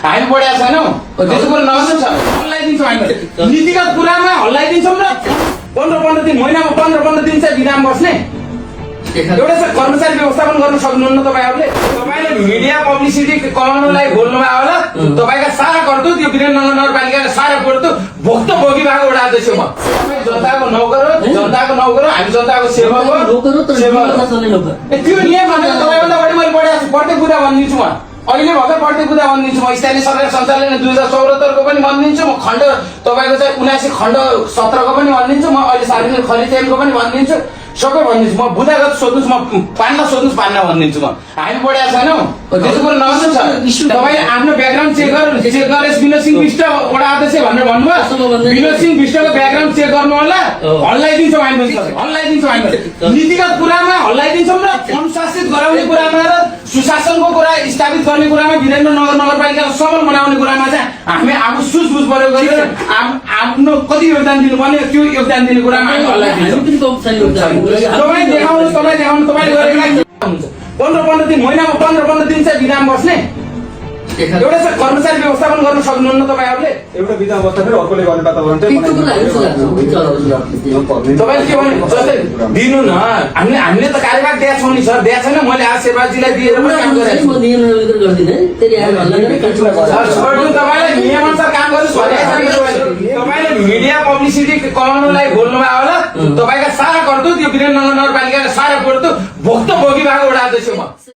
हामी पढेका छैनौँ त्यसको कुरा नगर्नु छ हल्लाइदिन्छौँ हामी नीतिगत कुरामा हल्लाइदिन्छौँ र 15 दिन महिनामा 15 दिन चाहिँ बिराम बस्ने एउटा चाहिँ कर्मचारी व्यवस्थापन गर्न सक्नुहुन्न तपाईँहरूले तपाईँले मिडिया पब्लिसिटी कमाउनलाई बोल्नुभयो होला तपाईँका सारा गर्दो त्यो वीरेन्द्रनगर नगरपालिकाका सारा गर्दो भोक्तभोगी भएको एउटा अध्यक्ष म जनताको नौकर हो जनताको नौकर हो हामी जनताको सेवक हो त्यो नियम भनेर तपाईँभन्दा बढी मैले पढेको छु प्रत्येक कुरा भनिदिन्छु म अहिले भर्खर प्रत्येक कुरा भनिदिन्छु म स्थानीय सरकार सञ्चालन 2074 को पनि भनिदिन्छु म खण्ड तपाईँको चाहिँ 79 खण्ड 17 को पनि भनिदिन्छु म अहिले सार्वजनिक खरिद ऐनको पनि भनिदिन्छु सबै भनिदिन्छु म बुझागत सोध्नुहोस् म पान्न सोध्नुहोस् पान्न भनिदिन्छु म हामी पढेका छैनौँ त्यसको कुरा नगर्नु छ तपाईँले आफ्नो ब्याकग्राउन्ड चेक गरेर विनोद सिंह विष्ट वडा अध्यक्ष भनेर भन्नुभयो विनोद सिंह विष्टको ब्याकग्राउन्ड चेक गर्नु होला हल्लाइदिन्छौँ हामी हल्लाइदिन्छौँ हामी नीतिगत कुरामा हल्लाइदिन्छौँ र अनुशासित गराउने कुरामा र सुशासनको कुरा स्थापित गर्ने कुरामा वीरेन्द्रनगर नगरपालिकाको सबल बनाउने कुरामा चाहिँ हामी आफू सुझबुझ प्रयोग गरेर आफ्नो कति योगदान दिनुपर्ने त्यो योगदान दिने कुरामा हामी हल्लाइदिन्छौँ तपाईँ देखाउनुहोस् तपाईँले गरेको 15 दिन महिनामा 15 दिन चाहिँ बिराम बस्ने एउटा चाहिँ कर्मचारी व्यवस्थापन गर्न सक्नुहुन्न तपाईँहरूले एउटा बिदा अवस्था फेरि अर्कोले गर्ने वातावरण चाहिँ तपाईँले के भन्नु जस्तै दिनु न हामीले त कार्यभार दिएको छौँ नि सर दिएको छैन मैले आज शेरबाजीलाई दिएर काम गरेको तपाईँले नियमअनुसार काम गर्नुहोस् भनेको तपाईँले मिडिया पब्लिसिटी कमाउनलाई बोल्नुभयो होला तपाईँका सारा गर्दो त्यो वीरेन्द्रनगर नगरपालिकाका सारा गर्दो भोक्तभोगी भएको एउटा अध्यक्ष म